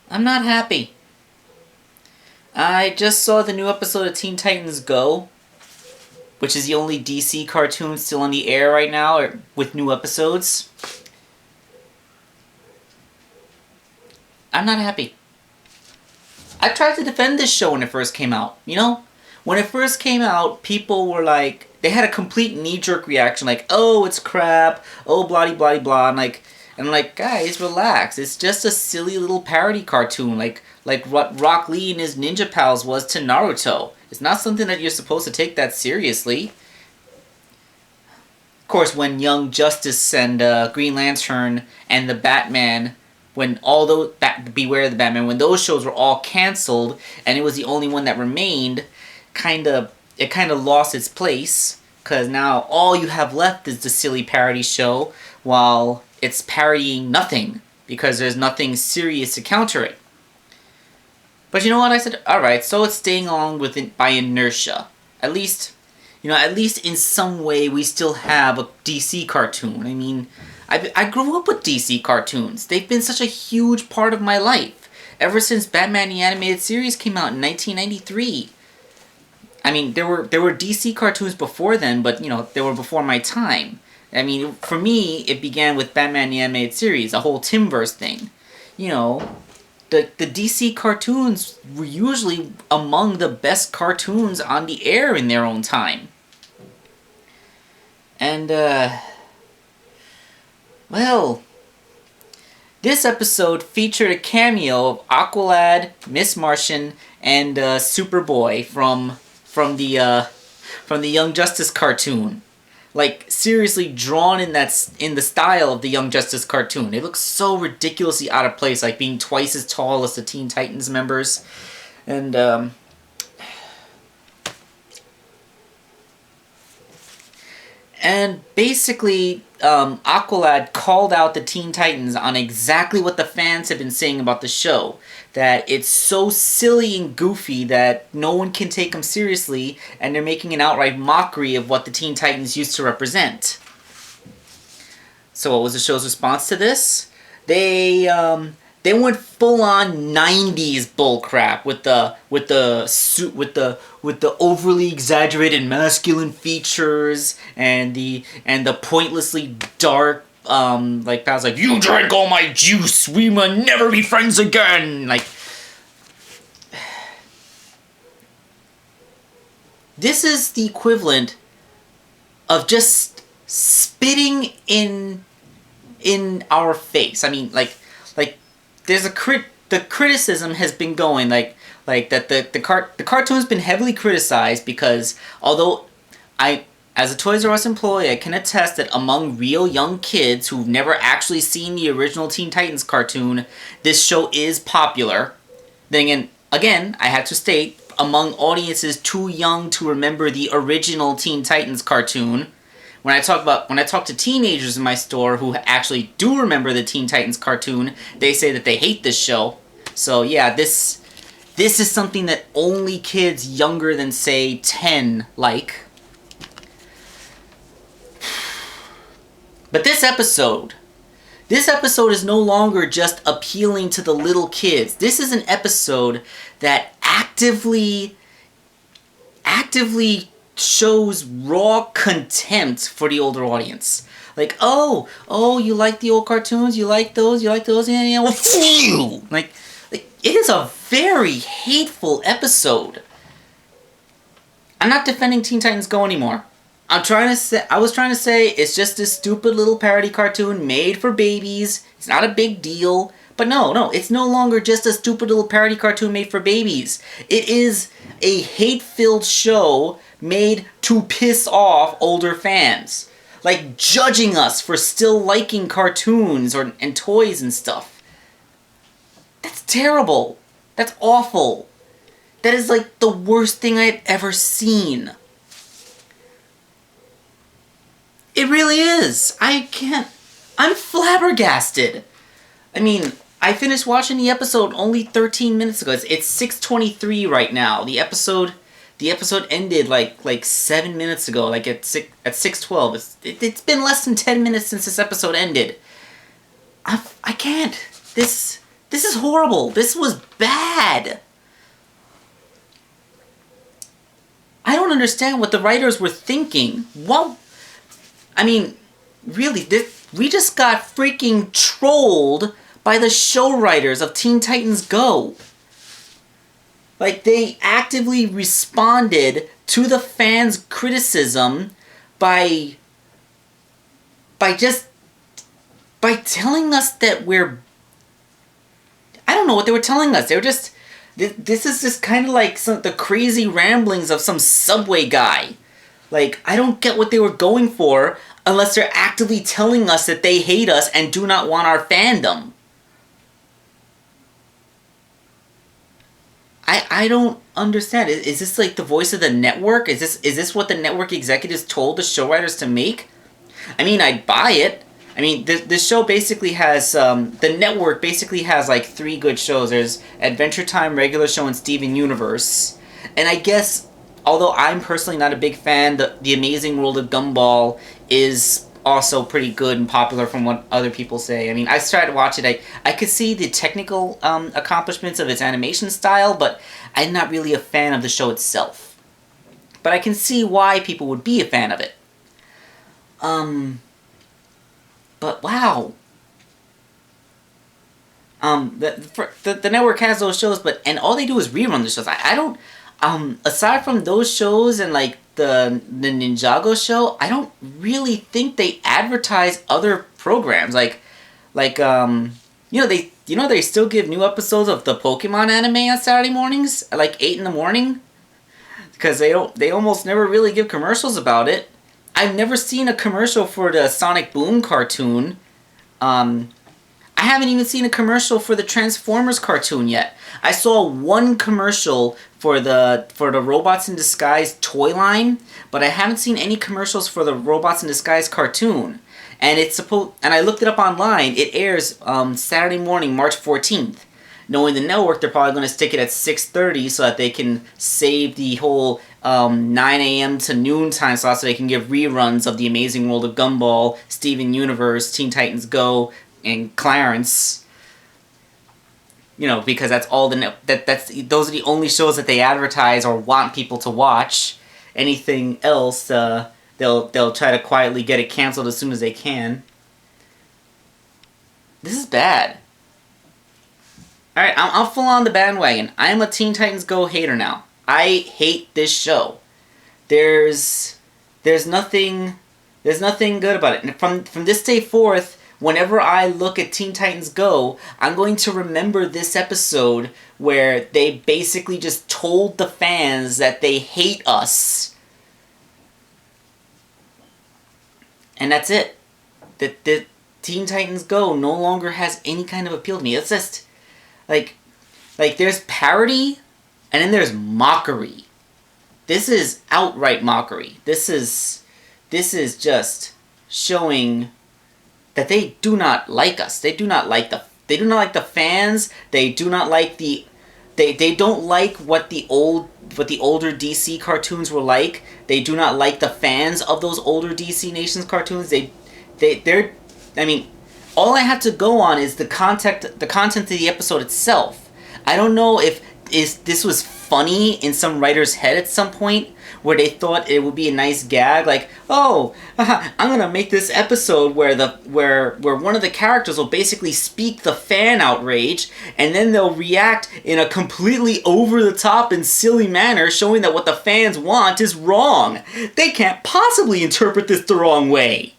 I'm not happy. I just saw the new episode of Teen Titans Go, which is the only DC cartoon still on the air right now with new episodes. I'm not happy. I tried to defend this show when it first came out, you know? When it first came out, people were like, they had a complete knee-jerk reaction, like, oh, it's crap, oh, blah blah blah, and I'm like, guys, relax. It's just a silly little parody cartoon, like what Rock Lee and his Ninja Pals was to Naruto. It's not something that you're supposed to take that seriously. Of course, when Young Justice and Green Lantern and the Batman, when all those Beware the Batman, when those shows were all canceled and it was the only one that remained, it kind of lost its place, because now all you have left is the silly parody show, while it's parodying nothing because there's nothing serious to counter it. But you know what? I said, all right, so it's staying on with it by inertia. At least in some way we still have a DC cartoon. I mean, I grew up with DC cartoons. They've been such a huge part of my life ever since Batman the Animated Series came out in 1993. I mean, there were DC cartoons before then, but they were before my time. I mean, for me, it began with Batman the Animated Series, a whole Timverse thing. The DC cartoons were usually among the best cartoons on the air in their own time. And, well, this episode featured a cameo of Aqualad, Miss Martian, and Superboy from the Young Justice cartoon. Like, seriously drawn in the style of the Young Justice cartoon. It looks so ridiculously out of place, like being twice as tall as the Teen Titans members. And basically, Aqualad called out the Teen Titans on exactly what the fans have been saying about the show. That it's so silly and goofy that no one can take them seriously, and they're making an outright mockery of what the Teen Titans used to represent. So what was the show's response to this? They went full on '90s bullcrap with the overly exaggerated masculine features and the pointlessly dark pals like, you drank all my juice, we will never be friends again. Like, this is the equivalent of just spitting in our face. I mean, like there's the criticism has been going that the cartoon's been heavily criticized because although as a Toys R Us employee, I can attest that among real young kids who've never actually seen the original Teen Titans cartoon, this show is popular. Then again, I had to state, among audiences too young to remember the original Teen Titans cartoon. When I talk to teenagers in my store who actually do remember the Teen Titans cartoon, they say that they hate this show. So yeah, this is something that only kids younger than, say, 10 like. But this episode is no longer just appealing to the little kids. This is an episode that actively shows raw contempt for the older audience. Like, oh, you like the old cartoons? You like those? Yeah, well, phew! Like, it is a very hateful episode. I'm not defending Teen Titans Go anymore. I was trying to say it's just this stupid little parody cartoon made for babies. It's not a big deal. But no, it's no longer just a stupid little parody cartoon made for babies. It is a hate-filled show made to piss off older fans. Like, judging us for still liking cartoons and toys and stuff. That's terrible. That's awful. That is like the worst thing I've ever seen. It really is. I'm flabbergasted. I mean, I finished watching the episode only 13 minutes ago. It's 6:23 right now. The episode ended like 7 minutes ago, like at 6:12. It's been less than 10 minutes since this episode ended. I can't. This This is horrible. This was bad. I don't understand what the writers were thinking. What? I mean, really, we just got freaking trolled by the show writers of Teen Titans Go. Like, they actively responded to the fans' criticism by telling us that we're... I don't know what they were telling us. They were just... This is just kind of like the crazy ramblings of some subway guy. Like, I don't get what they were going for unless they're actively telling us that they hate us and do not want our fandom. I don't understand. Is this like the voice of the network? Is this what the network executives told the show writers to make? I mean, I'd buy it. I mean, this show basically has, the network basically has like 3 good shows. There's Adventure Time, Regular Show, and Steven Universe. And I guess, although I'm personally not a big fan, the Amazing World of Gumball is also pretty good and popular from what other people say. I mean, I started to watch it. I could see the technical accomplishments of its animation style, but I'm not really a fan of the show itself. But I can see why people would be a fan of it. But wow. The network has those shows, and all they do is rerun the shows. I don't, aside from those shows and like the Ninjago show, I don't really think they advertise other programs. They still give new episodes of the Pokemon anime on Saturday mornings at like 8 in the morning, because they almost never really give commercials about it. I've never seen a commercial for the Sonic Boom cartoon. I haven't even seen a commercial for the Transformers cartoon yet. I saw one commercial for the Robots in Disguise toy line, but I haven't seen any commercials for the Robots in Disguise cartoon. And I looked it up online. It airs Saturday morning, March 14th. Knowing the network, they're probably going to stick it at 6:30 so that they can save the whole 9 a.m. to noon time slot, so they can give reruns of The Amazing World of Gumball, Steven Universe, Teen Titans Go, and Clarence. You know, because that's all those are the only shows that they advertise or want people to watch. Anything else, they'll try to quietly get it canceled as soon as they can. This is bad. Alright, I'm full on the bandwagon. I am a Teen Titans Go hater now. I hate this show. There's nothing good about it. And from this day forth, whenever I look at Teen Titans Go, I'm going to remember this episode where they basically just told the fans that they hate us. And that's it. The Teen Titans Go no longer has any kind of appeal to me. It's just like there's parody and then there's mockery. This is outright mockery. This is just showing that they do not like us. They do not like the fans. They do not like they don't like what the older DC cartoons were like. They do not like the fans of those older DC Nations cartoons. They're I mean, all I have to go on is the content of the episode itself. I don't know if this was funny in some writer's head at some point, where they thought it would be a nice gag, like, oh, I'm gonna make this episode where one of the characters will basically speak the fan outrage, and then they'll react in a completely over-the-top and silly manner, showing that what the fans want is wrong. They can't possibly interpret this the wrong way.